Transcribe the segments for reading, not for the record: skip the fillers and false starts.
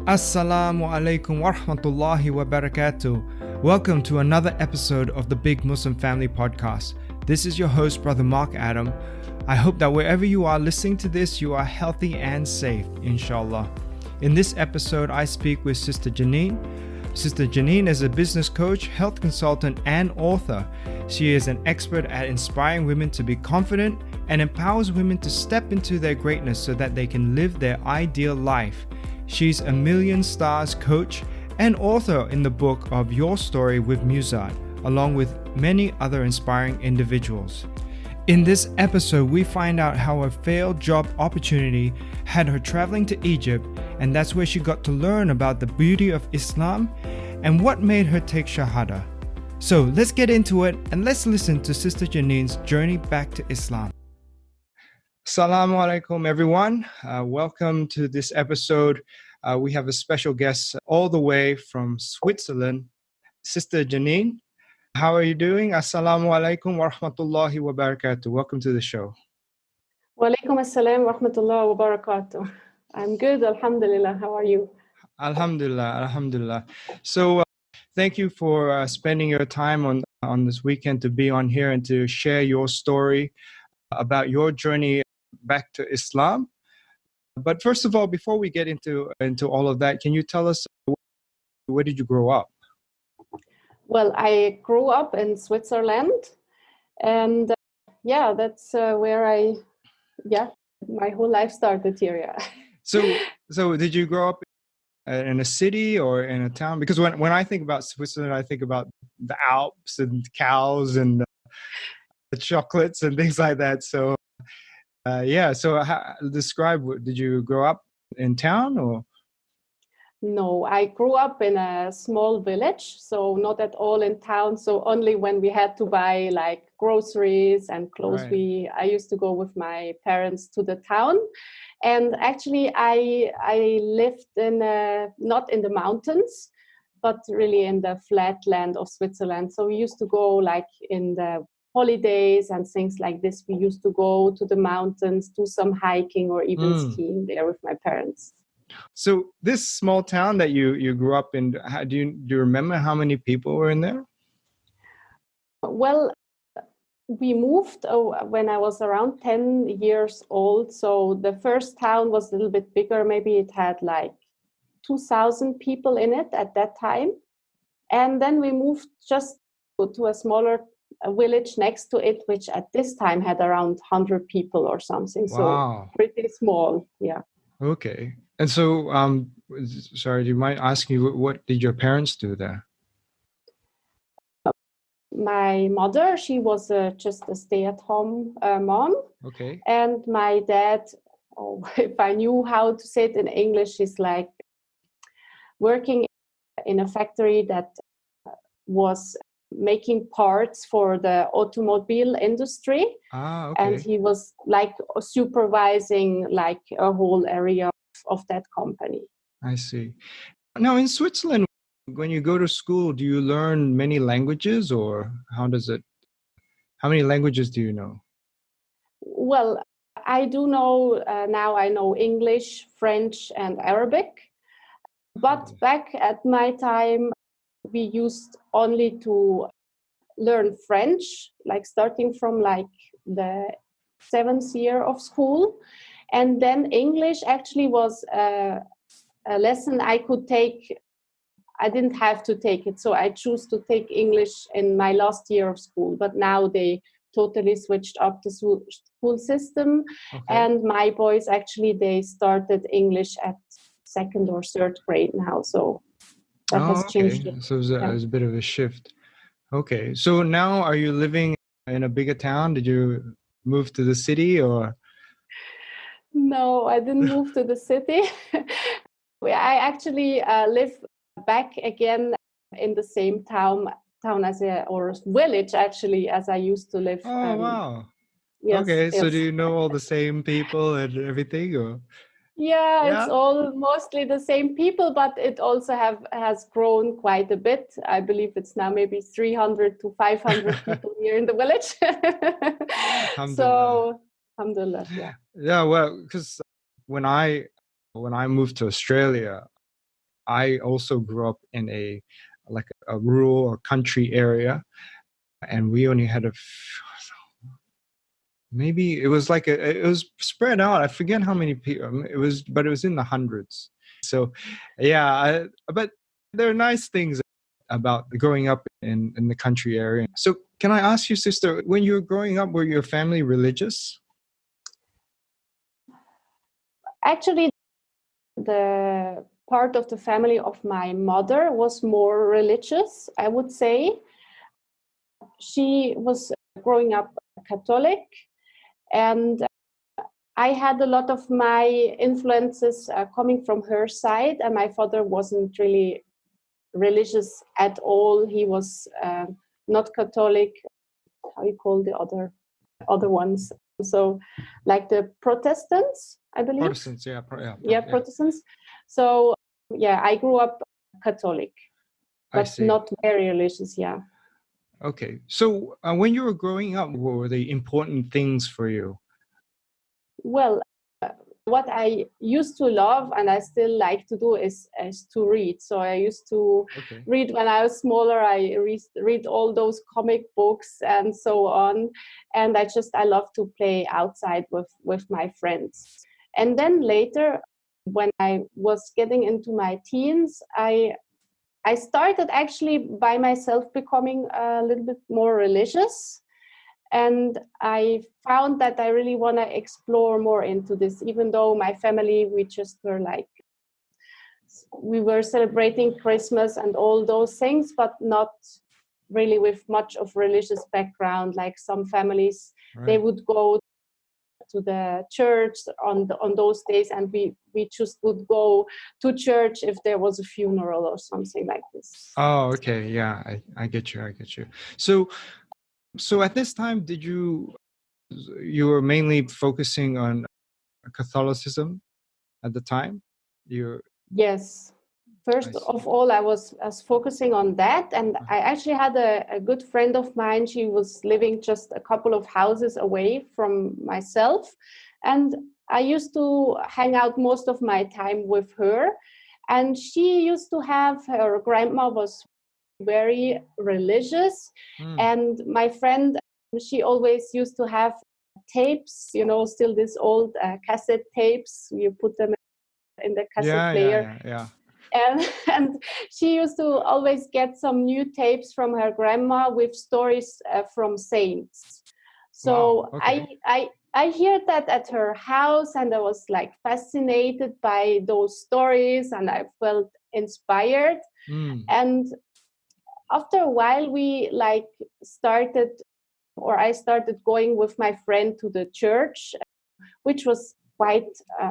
Assalamu alaikum wa rahmatullahi wa barakatuh. Welcome to another episode of the Big Muslim Family Podcast. This is your host, Brother Mark Adam. I hope that wherever you are listening to this, you are healthy and safe, inshallah. In this episode, I speak with Sister Janine. Sister Janine is a business coach, health consultant, and author. She is an expert at inspiring women to be confident and empowers women to step into their greatness so that they can live their ideal life. She's a Million Stars coach and author in the book of Your Story with Muzad, along with many other inspiring individuals. In this episode, we find out how a failed job opportunity had her traveling to Egypt, and that's where she got to learn about the beauty of Islam and what made her take Shahada. So let's get into it and let's listen to Sister Janine's journey back to Islam. Assalamu alaikum, everyone. Welcome to this episode. We have a special guest all the way from Switzerland, Sister Janine. How are you doing? Assalamu alaikum wa rahmatullahi wa barakatuh. Welcome to the show. Wa alaikum assalam wa rahmatullahi wa barakatuh. I'm good, alhamdulillah. How are you? Alhamdulillah, alhamdulillah. So thank you for spending your time on this weekend to be on here and to share your story about your journey back to Islam. But first of all, before we get into all of that, can you tell us where did you grow up? Well, I grew up in Switzerland, and that's where my whole life started here. Yeah. So did you grow up in a city or in a town? Because when I think about Switzerland, I think about the Alps and cows and the chocolates and things like that. So describe. Did you grow up in town or? No, I grew up in a small village, so not at all in town. So only when we had to buy like groceries and clothes, Right. I used to go with my parents to the town. And actually, I lived not in the mountains, but really in the flat land of Switzerland. So we used to go like in the holidays and things like this. We used to go to the mountains, do some hiking or even skiing there with my parents. So this small town that you grew up in, do you remember how many people were in there? Well, we moved when I was around 10 years old. So the first town was a little bit bigger. Maybe it had like 2,000 people in it at that time. And then we moved just to a smaller village next to it, which at this time had around 100 people or something. Wow. So pretty small. Yeah. Okay. And so, sorry, do you mind asking me, what did your parents do there? My mother, she was just a stay-at-home mom. Okay. And my dad, if I knew how to say it in English, is like working in a factory that was making parts for the automobile industry. Okay. And he was like supervising like a whole area of that company. I see. Now in Switzerland, when you go to school, do you learn many languages or how many languages do you know? Well, I do know now I know English, French, and Arabic. But back at my time, we used only to learn French, like starting from like the 7th year of school. And then English actually was a lesson I could take. I didn't have to take it. So I chose to take English in my last year of school. But now they totally switched up the school system. Okay. And my boys, actually, they started English at 2nd or 3rd grade now. So that has changed. So it was a bit of a shift. Okay. So now are you living in a bigger town? Did you move to the city or? No, I didn't move to the city. I actually live back again in the same town or village actually as I used to live. Oh, wow. Yes, okay. yes. So do you know all the same people and everything or? Yeah, it's all mostly the same people, but it also has grown quite a bit. I believe it's now maybe 300 to 500 people here in the village. So, alhamdulillah, yeah. Yeah, well, because when I moved to Australia, I also grew up in a rural or country area, and we only had maybe it was it was spread out. I forget how many people it was, but it was in the hundreds. So, yeah, but there are nice things about growing up in the country area. So, can I ask you, sister, when you were growing up, were your family religious? Actually, the part of the family of my mother was more religious, I would say. She was growing up Catholic, and I had a lot of my influences coming from her side, and my father wasn't really religious at all. He was not Catholic. How you call the other ones? So, like the Protestants, I believe. Protestants, yeah, Protestants. So, yeah, I grew up Catholic, but not very religious. Yeah. Okay. So, when you were growing up, what were the important things for you? Well, what I used to love and I still like to do is to read. So I used to read when I was smaller. I read all those comic books and so on. And I love to play outside with my friends. And then later, when I was getting into my teens, I started actually by myself becoming a little bit more religious. And I found that I really want to explore more into this, even though my family, we were celebrating Christmas and all those things, but not really with much of religious background. Like some families, they would go to the church on those days, and we just would go to church if there was a funeral or something like this. Oh, okay. Yeah, I get you. So at this time, you were mainly focusing on Catholicism at the time? Yes. First of all, I was focusing on that. And I actually had a good friend of mine. She was living just a couple of houses away from myself. And I used to hang out most of my time with her. And she used to have, her grandma was very religious. And my friend, she always used to have tapes, still these old cassette tapes. You put them in the cassette player. Yeah. And she used to always get some new tapes from her grandma with stories from saints. So wow, okay. I heard that at her house, and I was like fascinated by those stories, and I felt inspired. And after a while, I started going with my friend to the church, which was quite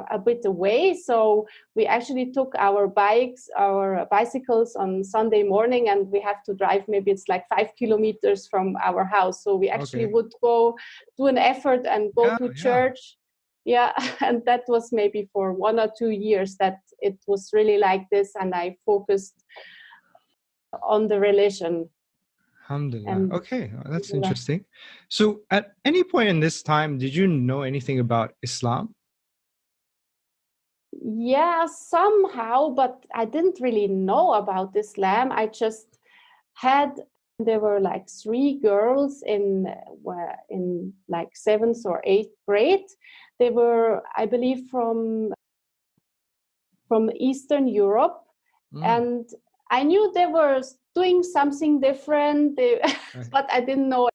a bit away. So we actually took our bicycles on Sunday morning, and we have to drive, maybe it's like 5 kilometers from our house. So we actually would go do an effort and go to church. Yeah. And that was maybe for 1 or 2 years that it was really like this. And I focused on the religion. Alhamdulillah. Okay, that's interesting. So at any point in this time, did you know anything about Islam? Yeah, somehow, but I didn't really know about Islam. I just there were like 3 girls in like 7th or 8th grade. They were, I believe, from Eastern Europe. And I knew they were doing something different, but I didn't know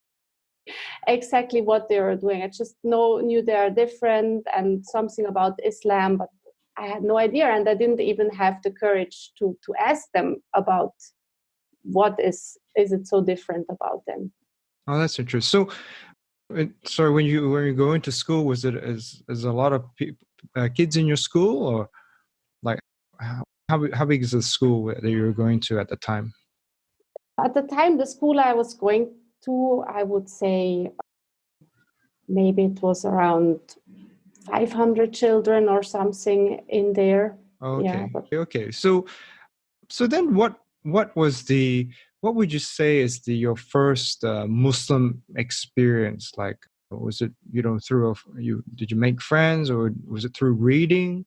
exactly what they were doing. I just knew they are different and something about Islam, but I had no idea, and I didn't even have the courage to ask them about what is it so different about them. Oh, that's interesting. So when you go into school, was it as a lot of kids in your school, or like how big is the school that you were going to at the time? At the time, the school I was going to, I would say maybe it was around 500 children or something in there. Okay. Yeah, okay. So then what would you say is your first Muslim experience? Like, was it, did you make friends, or was it through reading,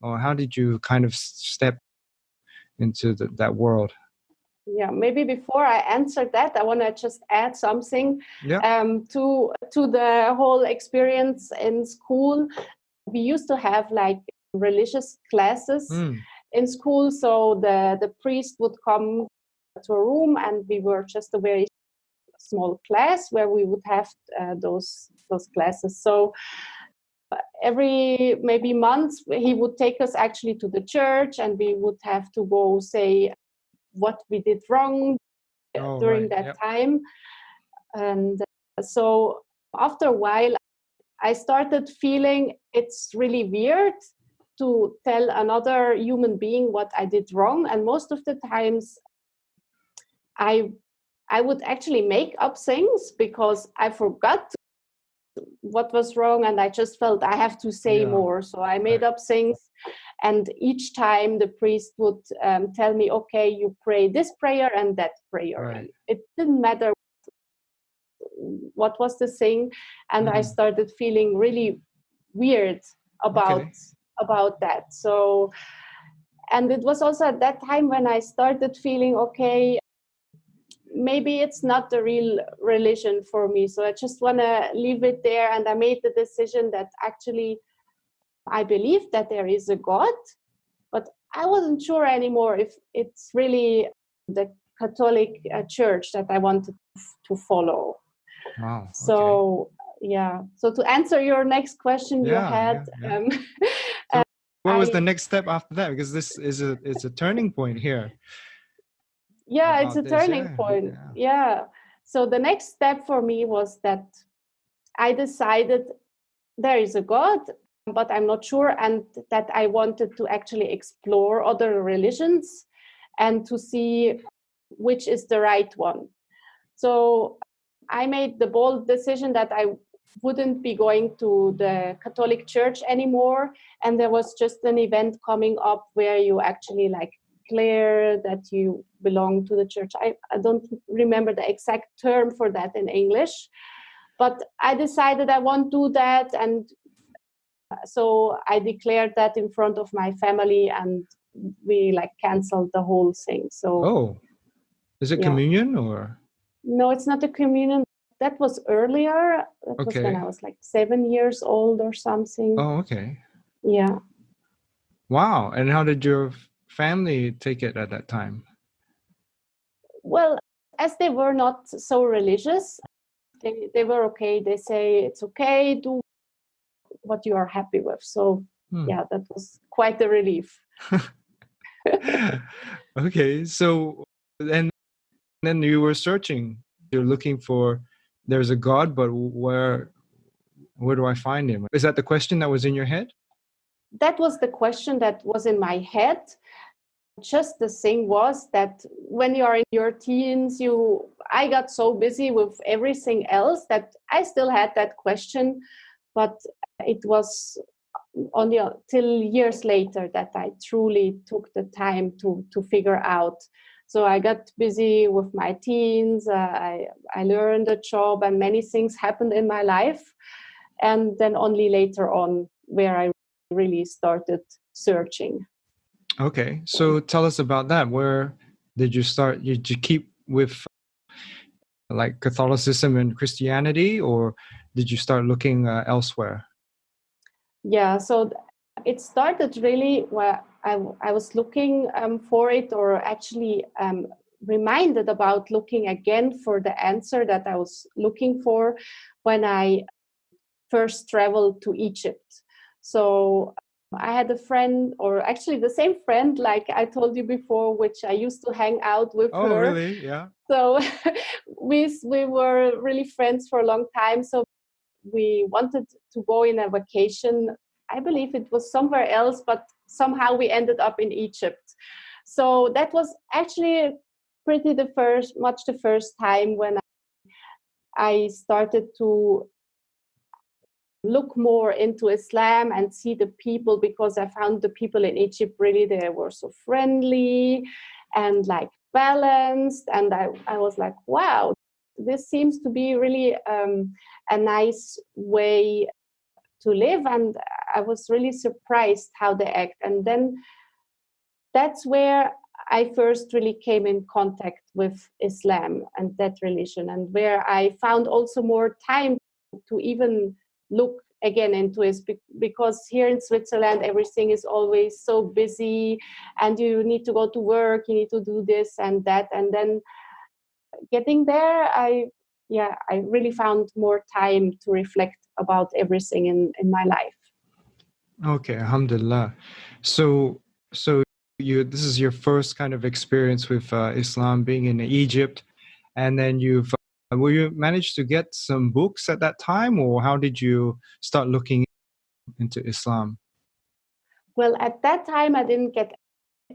or how did you kind of step into that world. Yeah, maybe before I answer that, I want to just add something to the whole experience in school. We used to have like religious classes in school, so the priest would come to a room, and we were just a very small class where we would have those classes. So every maybe month he would take us actually to the church, and we would have to go say what we did wrong during that time. And so after a while I started feeling it's really weird to tell another human being what I did wrong, and most of the times I would actually make up things because I forgot what was wrong, and I just felt I have to say more. So I made up things, and each time the priest would tell me, okay, you pray this prayer and that prayer. And it didn't matter what was the thing, and I started feeling really weird about that. So, and it was also at that time when I started feeling, okay, maybe it's not the real religion for me. So I just want to leave it there. And I made the decision that actually I believe that there is a God, but I wasn't sure anymore if it's really the Catholic Church that I wanted to follow. Wow. So, yeah. So to answer your next question you had. So what was the next step after that? Because this is it's a turning point here. Yeah, it's a turning point. Yeah. So the next step for me was that I decided there is a God, but I'm not sure, and that I wanted to actually explore other religions and to see which is the right one. So I made the bold decision that I wouldn't be going to the Catholic Church anymore, and there was just an event coming up where you actually like declare that you belong to the church. I don't remember the exact term for that in English, but I decided I won't do that, and so I declared that in front of my family, and we like canceled the whole thing. So is it communion or? No, it's not a communion. That was earlier. That was when I was like 7 years old or something. Oh, okay. Yeah. Wow. And how did your family take it at that time? Well, as they were not so religious, they were okay. They say it's okay, do what you are happy with. So yeah, that was quite a relief. Okay. So then you were searching. You're looking for, there's a God, but where do I find him? Is that the question that was in your head? That was the question that was in my head. Just the thing was that when you are in your teens, I got so busy with everything else that I still had that question, but it was only till years later that I truly took the time to figure out. So I got busy with my teens, I learned a job, and many things happened in my life. And then only later on where I really started searching. Okay, so tell us about that. Where did you start? Did you keep with like Catholicism and Christianity, or did you start looking elsewhere? Yeah, so it started really where I was looking for it, or actually reminded about looking again for the answer that I was looking for when I first traveled to Egypt. So I had a friend, or actually the same friend, like I told you before, which I used to hang out with her. Oh, really? Yeah. So we were really friends for a long time. So we wanted to go in a vacation. I believe it was somewhere else, but somehow we ended up in Egypt. So that was actually much the first time when I started to look more into Islam and see the people, because I found the people in Egypt really, they were so friendly and like balanced. And I was like, wow, this seems to be really a nice way to live. And I was really surprised how they act. And then that's where I first really came in contact with Islam and that religion, and where I found also more time to even look again into it, because here in Switzerland everything is always so busy, and you need to go to work, you need to do this and that, and then getting there, I really found more time to reflect about everything in my life. Okay, alhamdulillah. So this is your first kind of experience with Islam, being in Egypt, and then will you manage to get some books at that time, or how did you start looking into Islam? Well, at that time, I didn't get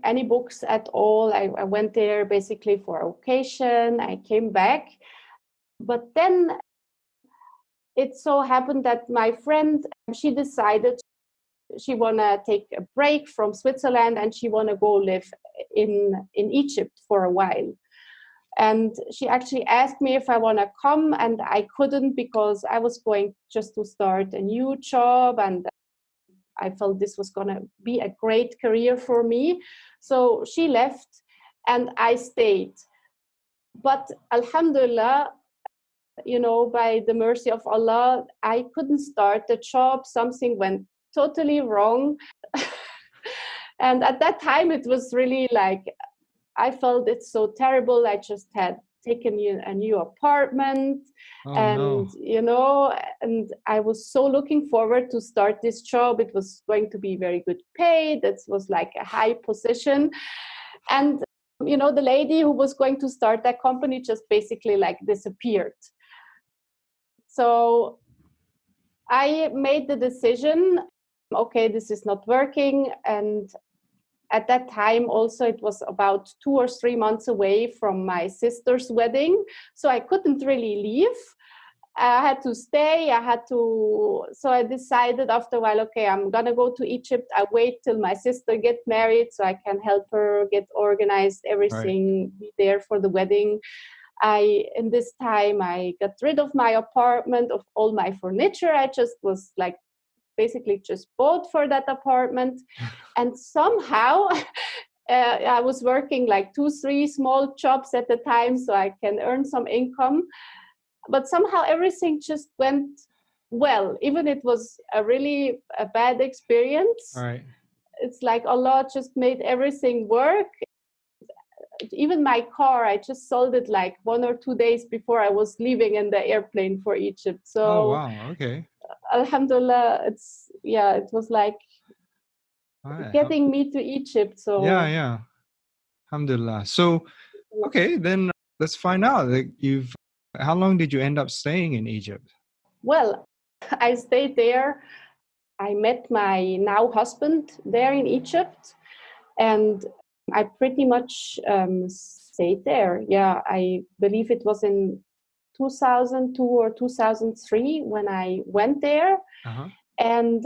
any books at all. I went there basically for a vacation. I came back. But then it so happened that my friend, she decided she want to take a break from Switzerland and she want to go live in Egypt for a while. And she actually asked me if I want to come, and I couldn't because I was going just to start a new job, and I felt this was going to be a great career for me. So she left and I stayed. But alhamdulillah, by the mercy of Allah, I couldn't start the job. Something went totally wrong. And at that time, it was really like, I felt it's so terrible. I just had taken a new apartment, and and I was so looking forward to start this job. It was going to be very good pay. That was like a high position. And the lady who was going to start that company just basically like disappeared. So I made the decision, okay, this is not working. And at that time also, it was about 2 or 3 months away from my sister's wedding. So I couldn't really leave. I had to stay. So I decided after a while, okay, I'm going to go to Egypt. I wait till my sister get married so I can help her get organized, everything, be there for the wedding. In this time, I got rid of my apartment, of all my furniture. I just was like, basically just bought for that apartment. And somehow I was working like 2-3 small jobs at the time so I can earn some income. But somehow everything just went well, even it was a bad experience. Right. It's like Allah just made everything work. Even my car, I just sold it like 1 or 2 days before I was leaving in the airplane for Egypt. So, oh wow, okay. Alhamdulillah, it was like getting me to Egypt. So yeah, alhamdulillah. So, okay, then let's find out. Like, how long did you end up staying in Egypt? Well, I stayed there. I met my now husband there in Egypt, and I pretty much stayed there. Yeah, I believe it was in 2002 or 2003 when I went there. Uh-huh. And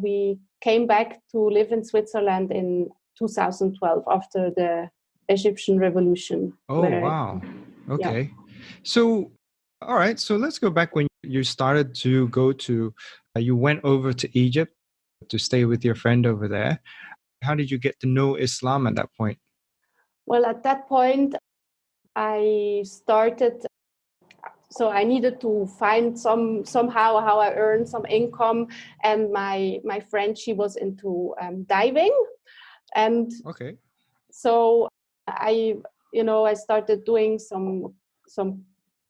we came back to live in Switzerland in 2012 after the Egyptian Revolution. Oh, wow. Okay. Yeah. So, all right. So let's go back when you started to you went over to Egypt to stay with your friend over there. How did you get to know Islam at that point? Well, at that point, I started. So I needed to find somehow how I earn some income. And my friend, she was into diving. And okay. So I started doing some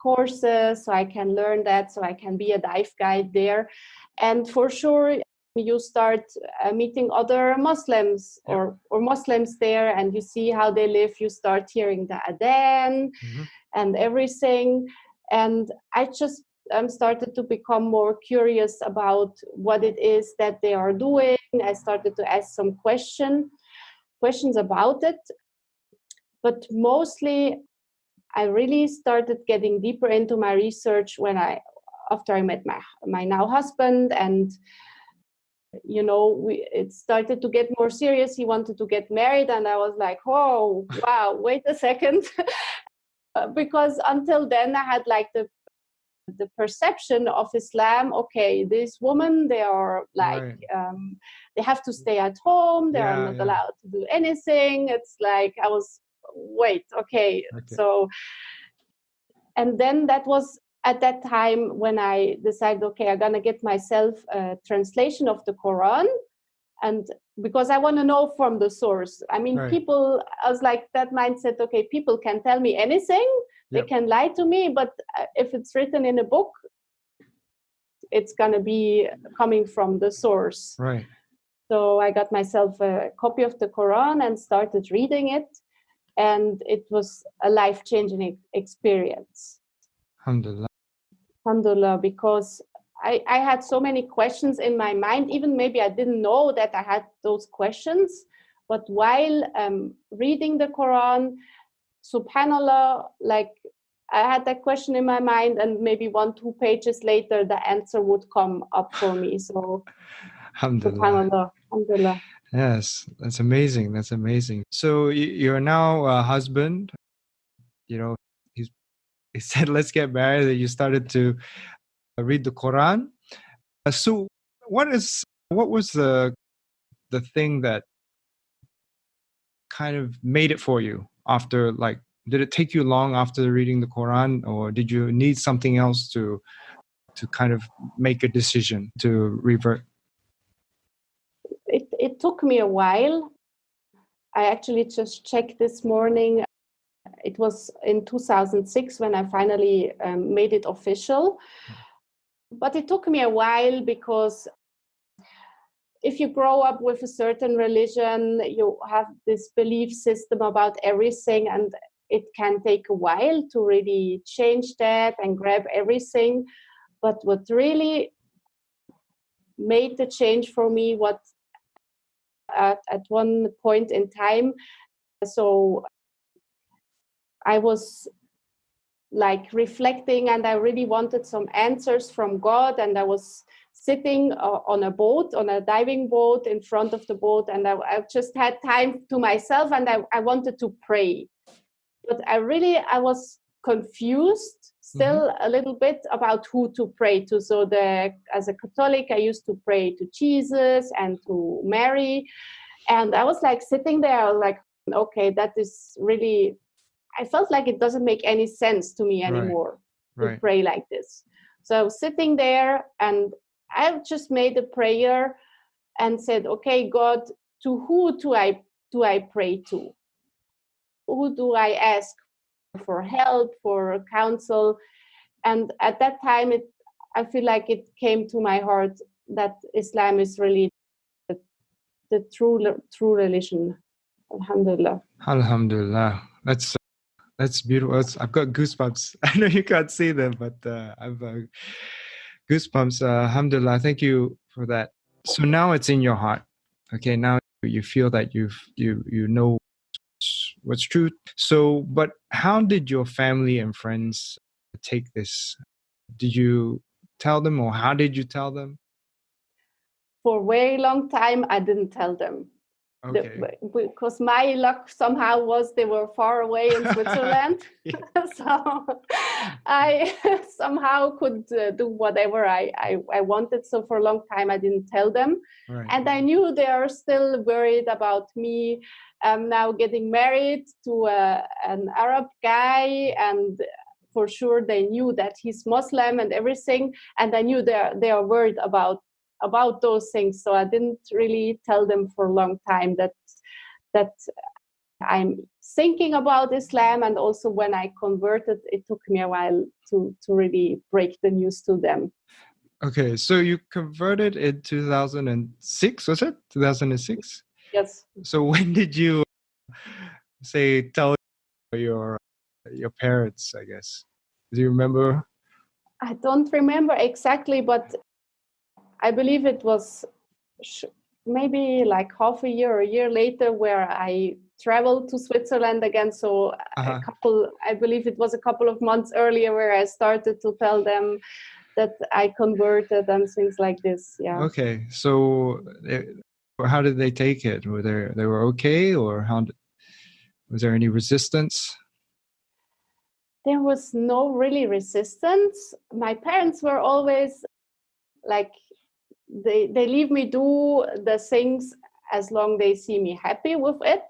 courses so I can learn that, so I can be a dive guide there. And for sure, you start meeting other Muslims or Muslims there, and you see how they live. You start hearing the adhan and everything. And I just started to become more curious about what it is that they are doing. I started to ask some questions about it. But mostly, I really started getting deeper into my research after I met my now husband, and it started to get more serious. He wanted to get married, and I was like, oh wow, wait a second. Because until then I had like the perception of Islam. Okay, these women, they are like they have to stay at home, they are not allowed to do anything. It's like I was wait, okay. Okay. So, and then that was at that time when I decided, okay, I'm gonna get myself a translation of the Quran, and because I want to know from the source. I mean, Right. people, I was like that mindset, okay, people can tell me anything, they Yep. can lie to me, but if it's written in a book, it's gonna be coming from the source. Right. So I got myself a copy of the Quran and started reading it, and it was a life-changing experience. Alhamdulillah. Alhamdulillah, because I had so many questions in my mind. Even maybe I didn't know that I had those questions. But while reading the Quran, subhanallah, like I had that question in my mind, and maybe 1-2 pages later, the answer would come up for me. So, Alhamdulillah. subhanallah, alhamdulillah. Yes, that's amazing. That's amazing. So you're now a husband. You know, he said, "Let's get married." And you started to read the Quran. So, what was the thing that kind of made it for you after, like, did it take you long after reading the Quran, or did you need something else to kind of make a decision to revert? It took me a while. I actually just checked this morning. It was in 2006 when I finally made it official. But it took me a while because if you grow up with a certain religion, you have this belief system about everything, and it can take a while to really change that and grab everything. But what really made the change for me, what at one point in time, so I was like reflecting, and I really wanted some answers from God, and I was sitting on a boat, on a diving boat, in front of the boat, and I just had time to myself, and I wanted to pray. But I was confused still a little bit about who to pray to. So as a Catholic, I used to pray to Jesus and to Mary, and I was like sitting there like, okay, that is really, I felt like it doesn't make any sense to me anymore to pray like this. So I was sitting there, and I just made a prayer and said, okay, God, to who do I pray to? Who do I ask for help, for counsel? And at that time, I feel like it came to my heart that Islam is really the true religion. Alhamdulillah. Alhamdulillah. That's beautiful. I've got goosebumps. I know you can't see them, but I've goosebumps. Alhamdulillah. Thank you for that. So now it's in your heart. Okay, now you feel that you know what's true. So, but how did your family and friends take this? Did you tell them, or how did you tell them? For a very long time, I didn't tell them. Okay. Because my luck somehow was they were far away in Switzerland. So I somehow could do whatever I wanted. So for a long time, I didn't tell them. Right. And I knew they are still worried about me now getting married to an Arab guy. And for sure, they knew that he's Muslim and everything. And I knew they are worried about those things. So I didn't really tell them for a long time that I'm thinking about Islam. And also when I converted, it took me a while to really break the news to them. Okay, so you converted in 2006, was it? 2006? Yes. So when did you tell your parents, I guess? Do you remember? I don't remember exactly, but I believe it was maybe like half a year or a year later where I traveled to Switzerland again. So I believe it was a couple of months earlier where I started to tell them that I converted and things like this. Yeah. Okay. So how did they take it? Were they were okay, or was there any resistance? There was no really resistance. My parents were always like, they leave me do the things as long they see me happy with it.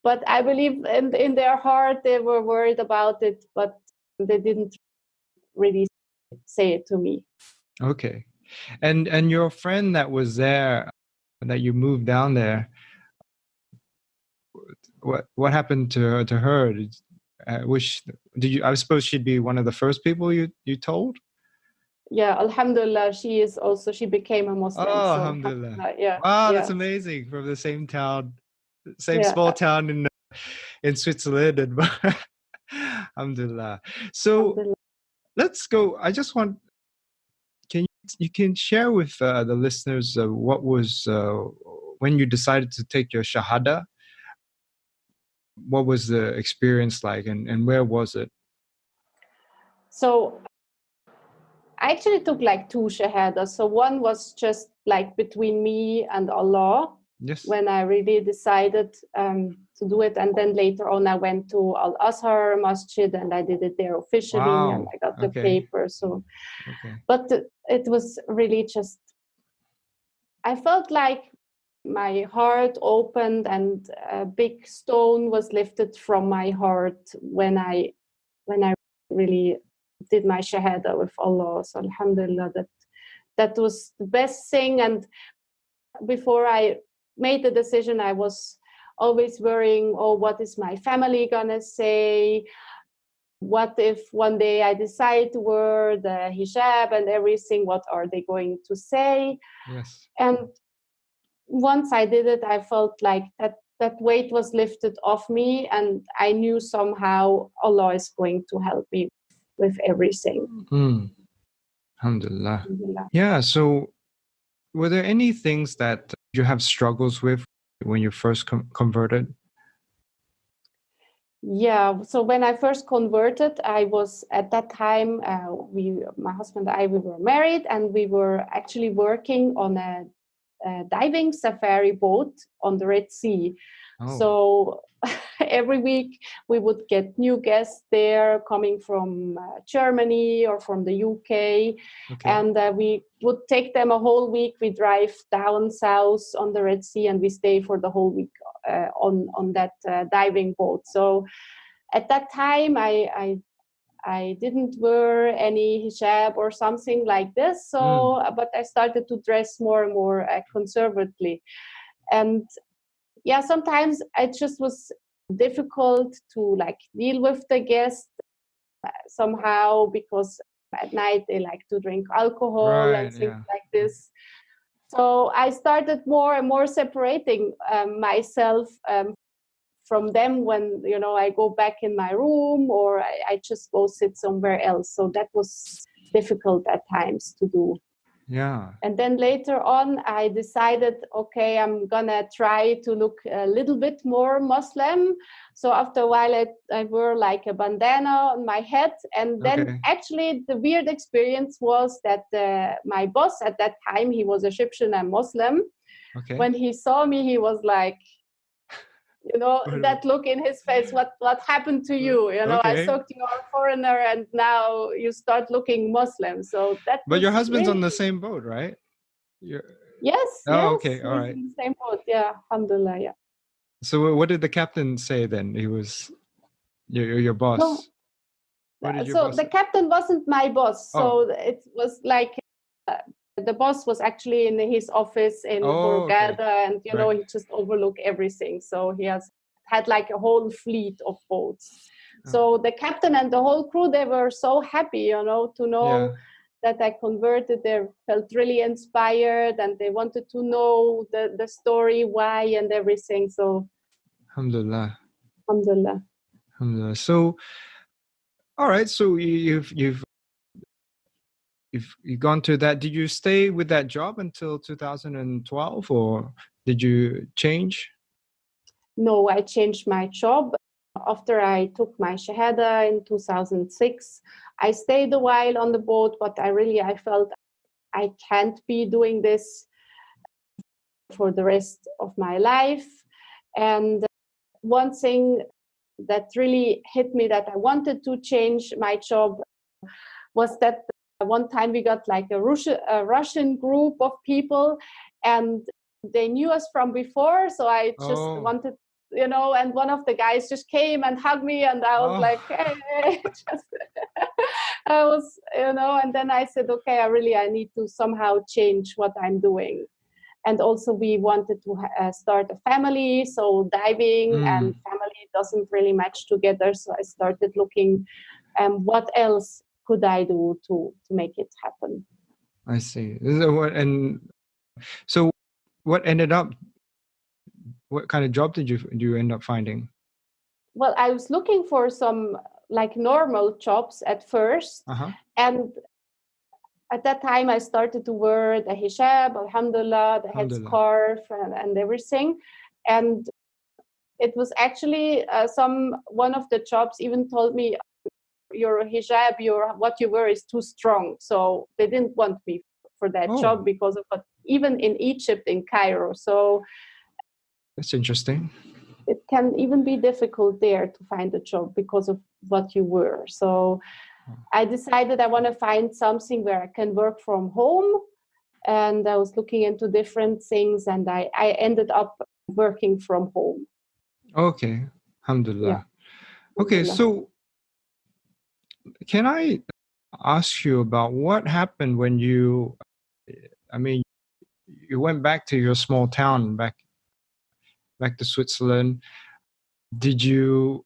But I believe in their heart they were worried about it, but they didn't really say it to me. Okay. And your friend that was there, that you moved down there, what happened to her? I suppose she'd be one of the first people you told? Yeah, alhamdulillah, she became a Muslim. Oh, So alhamdulillah. alhamdulillah, yeah, Wow, that's yeah, amazing. From the same town, same yeah, small town in Switzerland. And alhamdulillah. So alhamdulillah. let's go. I just want, you can share with the listeners what was when you decided to take your shahada, what was the experience like, and where was it? So I actually took like 2 shahadas. So one was just like between me and Allah, Yes. when I really decided to do it. And then later on, I went to Al Azhar Masjid and I did it there officially, and Wow. I got the Okay. paper. So, Okay. but it was really just, I felt like my heart opened and a big stone was lifted from my heart when I really did my shahada with Allah. So alhamdulillah, that was the best thing. And before I made the decision, I was always worrying, oh, what is my family gonna say? What if one day I decide to wear the hijab and everything, what are they going to say? Yes. And once I did it, I felt like that weight was lifted off me, and I knew somehow Allah is going to help me with everything. Alhamdulillah. Alhamdulillah. Yeah. So, were there any things that you have struggles with when you first converted? Yeah. So when I first converted, I was at that time, my husband and I, we were married, and we were actually working on a diving safari boat on the Red Sea. Oh. So every week we would get new guests there coming from Germany or from the UK. Okay. And we would take them a whole week. We drive down south on the Red Sea and we stay for the whole week on that diving boat. So at that time, I didn't wear any hijab or something like this. So, but I started to dress more and more conservatively. And yeah, sometimes it just was difficult to like deal with the guests somehow, because at night they like to drink alcohol Right, and things yeah. like this. So I started more and more separating myself from them when, you know, I go back in my room or I just go sit somewhere else. So that was difficult at times to do. Yeah. And then later on, I decided, okay, I'm gonna try to look a little bit more Muslim. So after a while, I wore like a bandana on my head. And then actually the weird experience was that my boss at that time, he was Egyptian and Muslim. Okay. When he saw me, he was like, you know, that look in his face, what happened to you? You know, I thought you are a foreigner and now you start looking Muslim. So that But was your husband's really... on the same boat, right? Yes. Okay, all He's right. in the same boat. Yeah, alhamdulillah, yeah. So what did the captain say then? He was your boss. No. What did your So boss the say? captain wasn't my boss. So it was like the boss was actually in his office in Hurghada, and you know, he just overlooked everything. So he had like a whole fleet of boats. So the captain and the whole crew, they were so happy, you know, to know that I converted. They felt really inspired and they wanted to know the story, why and everything. So Alhamdulillah. Alhamdulillah. Alhamdulillah. So all right, so you've gone to that. Did you stay with that job until 2012 or did you change? No, I changed my job. After I took my Shahada in 2006, I stayed a while on the boat, but I felt I can't be doing this for the rest of my life. And one thing that really hit me that I wanted to change my job was that one time we got like a Russian group of people and they knew us from before. So I just wanted and one of the guys just came and hugged me, and I was like, hey, just, I was, and then I said, okay, I need to somehow change what I'm doing. And also we wanted to start a family, so diving and family doesn't really match together. So I started looking, what else could I do to make it happen? I see. So what ended up? What kind of job did you end up finding? Well, I was looking for some like normal jobs at first, and at that time I started to wear the hijab, alhamdulillah, the headscarf and everything, and it was actually one of the jobs even told me, your hijab, what you wear is too strong. So they didn't want me for that job because of even in Egypt, in Cairo. So that's interesting. It can even be difficult there to find a job because of what you wear. So I decided I want to find something where I can work from home. And I was looking into different things, and I ended up working from home. Okay. Alhamdulillah. Yeah. Okay, so can I ask you about what happened when you went back to your small town, back to Switzerland? Did you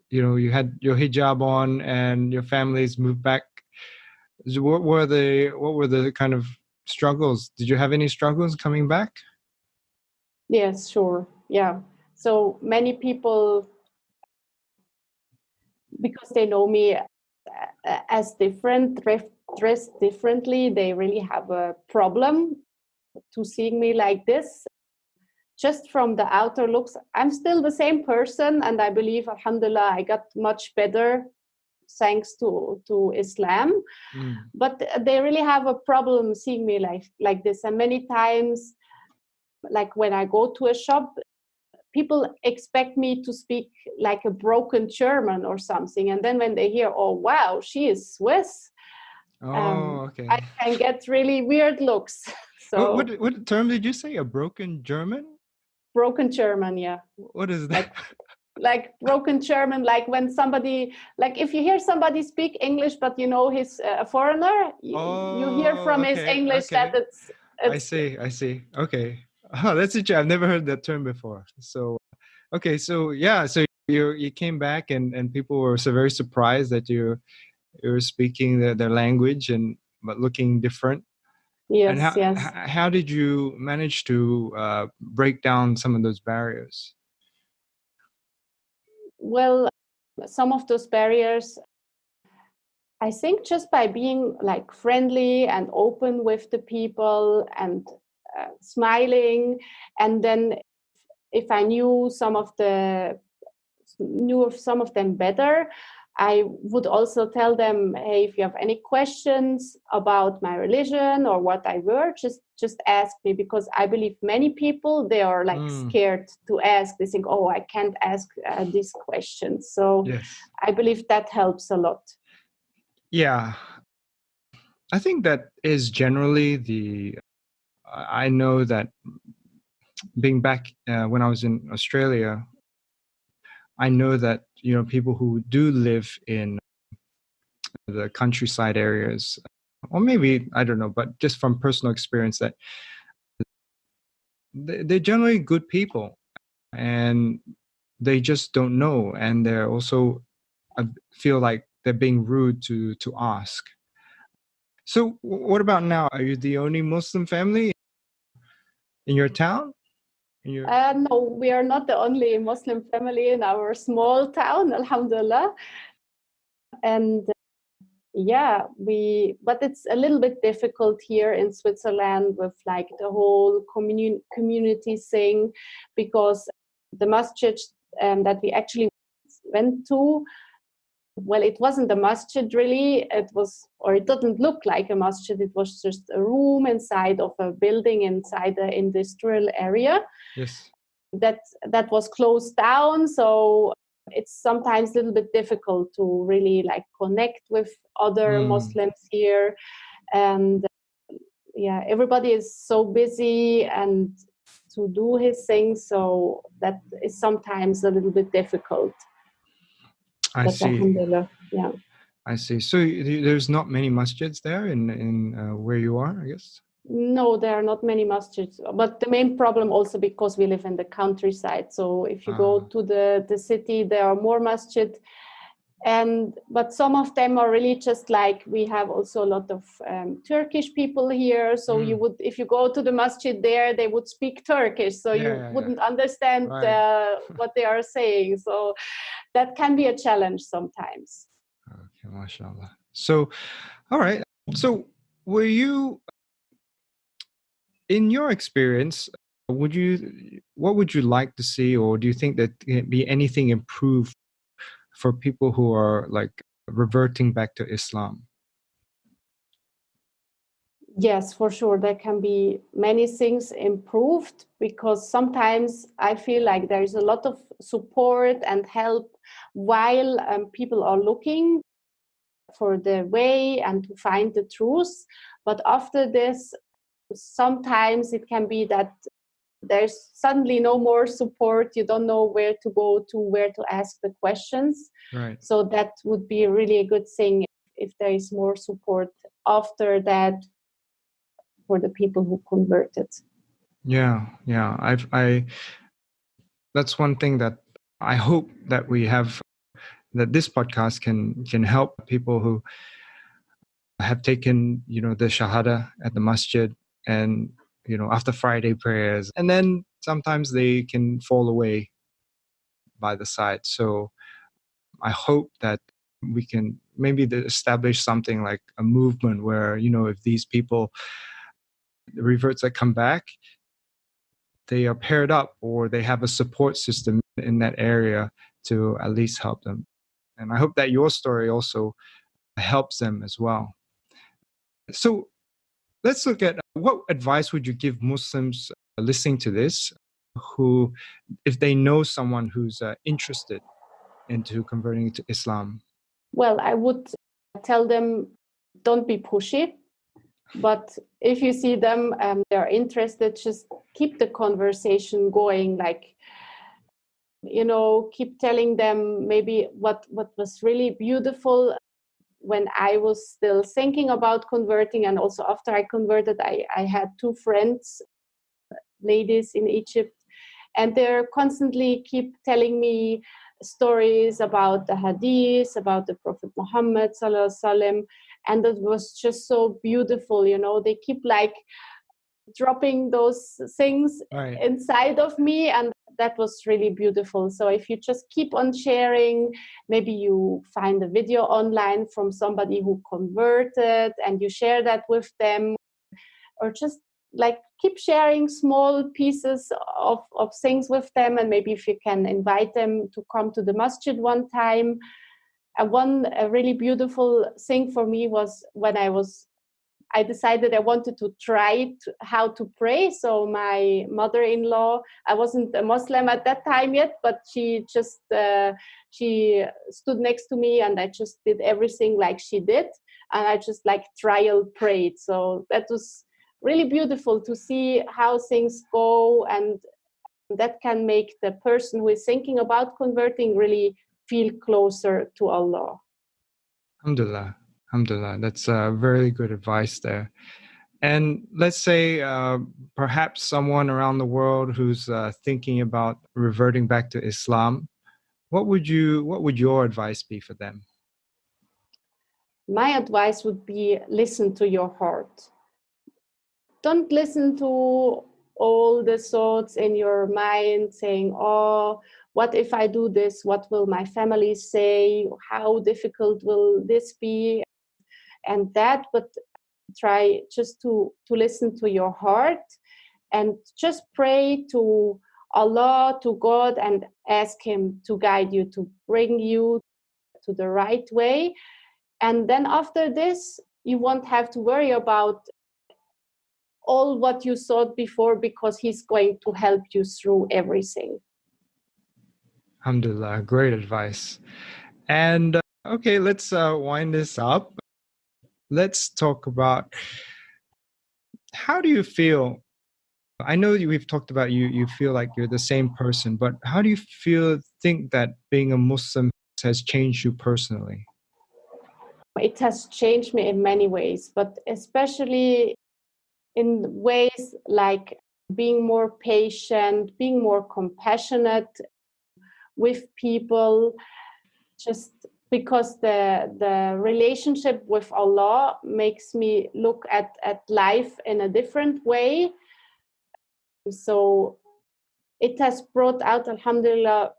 had your hijab on and your families moved back? What were the kind of struggles? Did you have any struggles coming back? Yes, sure. Yeah. So many people, because they know me as different, dressed differently, they really have a problem to seeing me like this. Just from the outer looks, I'm still the same person, and I believe, alhamdulillah, I got much better thanks to Islam. But they really have a problem seeing me like this. And many times, like when I go to a shop, people expect me to speak like a broken German or something. And then when they hear, oh, wow, she is Swiss, okay. I can get really weird looks. So what term did you say? A broken German? Broken German, yeah. What is that? Like broken German, like when somebody, like if you hear somebody speak English, but he's a foreigner, you hear from his English that it's. I see. Okay. Oh, that's interesting. I've never heard that term before. So, okay. So yeah. So you came back and people were so very surprised that you were speaking their language but looking different. Yes. And how did you manage to break down some of those barriers? Well, some of those barriers, I think, just by being like friendly and open with the people and smiling, and then if I knew some of them better, I would also tell them, hey, if you have any questions about my religion or what I wear, just ask me, because I believe many people, they are like scared to ask. They think, oh, I can't ask these questions. So I believe that helps a lot. Yeah. I think that is generally I know that being back when I was in Australia, I know that people who do live in the countryside areas, or maybe I don't know, but just from personal experience, that they're generally good people, and they just don't know, and they're also, I feel like they're being rude to ask. So what about now? Are you the only Muslim family in your town? No, we are not the only Muslim family in our small town, alhamdulillah. And but it's a little bit difficult here in Switzerland with like the whole community thing, because the masjid that we actually went to, well, it wasn't a masjid really. It didn't look like a masjid. It was just a room inside of a building inside the industrial area. Yes. That was closed down. So it's sometimes a little bit difficult to really like connect with other Muslims here. And everybody is so busy, and to do his thing. So that is sometimes a little bit difficult. I But see. alhamdulillah, yeah. I see. So there's not many masjids there in where you are, I guess? No, there are not many masjids. But the main problem also because we live in the countryside. So if you go to the city, there are more masjid. But some of them are really just like, we have also a lot of Turkish people here. So you would, if you go to the masjid there, they would speak Turkish. So you wouldn't understand what they are saying. So that can be a challenge sometimes. Okay, mashallah. So, all right. So were you, in your experience, what would you like to see, or do you think that can be anything improved for people who are like reverting back to Islam? Yes, for sure. There can be many things improved, because sometimes I feel like there is a lot of support and help while people are looking for the way and to find the truth. But after this, sometimes it can be that there's suddenly no more support. You don't know where to go to, where to ask the questions. Right. So that would be really a good thing if there is more support after that for the people who converted. Yeah. I that's one thing that I hope that we have, that this podcast can help people who have taken, the shahada at the masjid, and after Friday prayers, and then sometimes they can fall away by the side. So I hope that we can maybe establish something like a movement where, if these people, the reverts that come back, they are paired up, or they have a support system in that area to at least help them. And I hope that your story also helps them as well. So let's look at, what advice would you give Muslims listening to this, who, if they know someone who's interested into converting to Islam? Well, I would tell them, don't be pushy. But if you see them, they're interested, just keep the conversation going. Like, keep telling them maybe what was really beautiful when I was still thinking about converting. And also after I converted, I had two friends, ladies in Egypt, and they're constantly keep telling me stories about the hadith, about the Prophet Muhammad sallallahu alaihi wasallam, and it was just so beautiful. They keep like dropping those things inside of me, and that was really beautiful. So if you just keep on sharing, maybe you find a video online from somebody who converted and you share that with them, or just like keep sharing small pieces of things with them. And maybe if you can invite them to come to the masjid one time. And a really beautiful thing for me was when I decided I wanted to try how to pray. So my mother-in-law, I wasn't a Muslim at that time yet, but she just, she stood next to me and I just did everything like she did. And I just like trial prayed. So that was really beautiful to see how things go. And that can make the person who is thinking about converting really feel closer to Allah. Alhamdulillah. Alhamdulillah. That's very good advice there. And let's say perhaps someone around the world who's thinking about reverting back to Islam, what would your advice be for them? My advice would be, listen to your heart. Don't listen to all the thoughts in your mind saying, oh, what if I do this? What will my family say? How difficult will this be? And that, but try just to listen to your heart and just pray to Allah, to God, and ask Him to guide you, to bring you to the right way. And then after this, you won't have to worry about all what you thought before, because He's going to help you through everything. Alhamdulillah, great advice. And okay, let's wind this up. Let's talk about, how do you feel I know we've talked about you feel like you're the same person, but how do you think that being a Muslim has changed you personally? It has changed me in many ways, but especially in ways like being more patient, being more compassionate with people, just because the relationship with Allah makes me look at life in a different way. So it has brought out, alhamdulillah,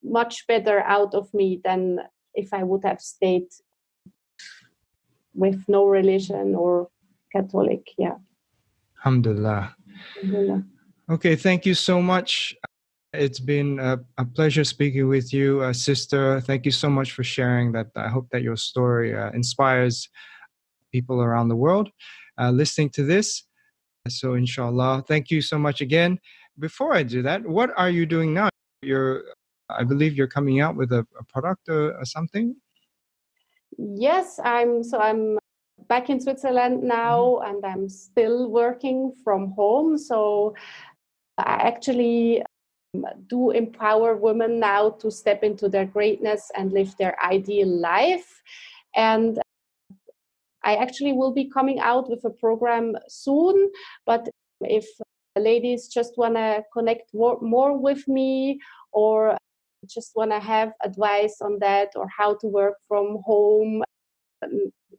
much better out of me than if I would have stayed with no religion or Catholic. Yeah. Alhamdulillah. Alhamdulillah. Okay, thank you so much. It's been a pleasure speaking with you, sister. Thank you so much for sharing that. I hope that your story inspires people around the world listening to this. So inshallah, thank you so much again. Before I do that, what are you doing now? I believe you're coming out with a product or something. Yes, I'm back in Switzerland now, and I'm still working from home. So I actually do empower women now to step into their greatness and live their ideal life. And I actually will be coming out with a program soon. But if ladies just want to connect more with me, or just want to have advice on that, or how to work from home,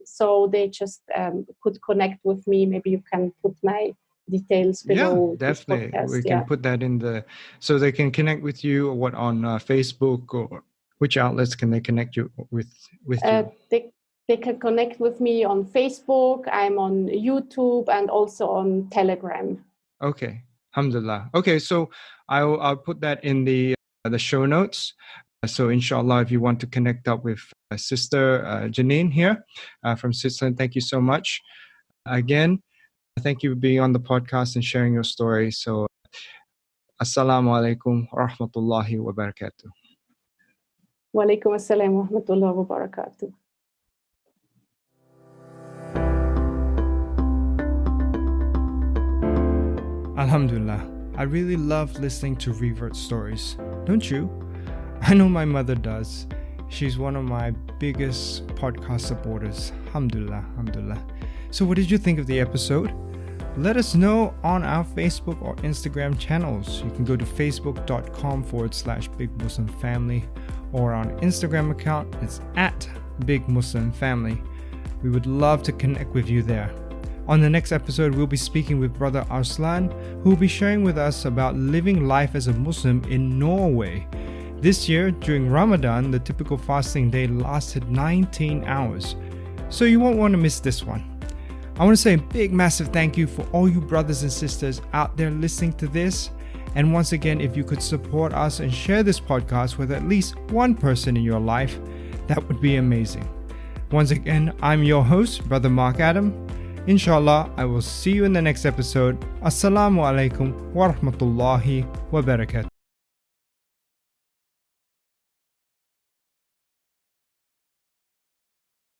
so they just could connect with me. Maybe you can put my details below. Yeah, definitely. This podcast. We can put that in so they can connect with you on Facebook, or which outlets can they connect you with you? They can connect with me on Facebook. I'm on YouTube and also on Telegram. Okay, alhamdulillah. Okay, so I'll put that in the show notes. So inshallah, if you want to connect up with sister Janine here from Switzerland, thank you so much. Again, thank you for being on the podcast and sharing your story. So assalamu alaikum wa rahmatullahi wa barakatuh. Wa alaikum assalam wa rahmatullahi wa barakatuh. Alhamdulillah, I really love listening to Revert stories, don't you? I know my mother does. She's one of my biggest podcast supporters. Alhamdulillah, alhamdulillah. So what did you think of the episode? Let us know on our Facebook or Instagram channels. You can go to facebook.com/Big Muslim Family, or on Instagram account, it's @Big Muslim Family. We would love to connect with you there. On the next episode, we'll be speaking with Brother Arslan, who will be sharing with us about living life as a Muslim in Norway. This year, during Ramadan, the typical fasting day lasted 19 hours. So you won't want to miss this one. I want to say a big, massive thank you for all you brothers and sisters out there listening to this. And once again, if you could support us and share this podcast with at least one person in your life, that would be amazing. Once again, I'm your host, Brother Mark Adam. Inshallah, I will see you in the next episode. Assalamu alaikum wa rahmatullahi wa barakatuh.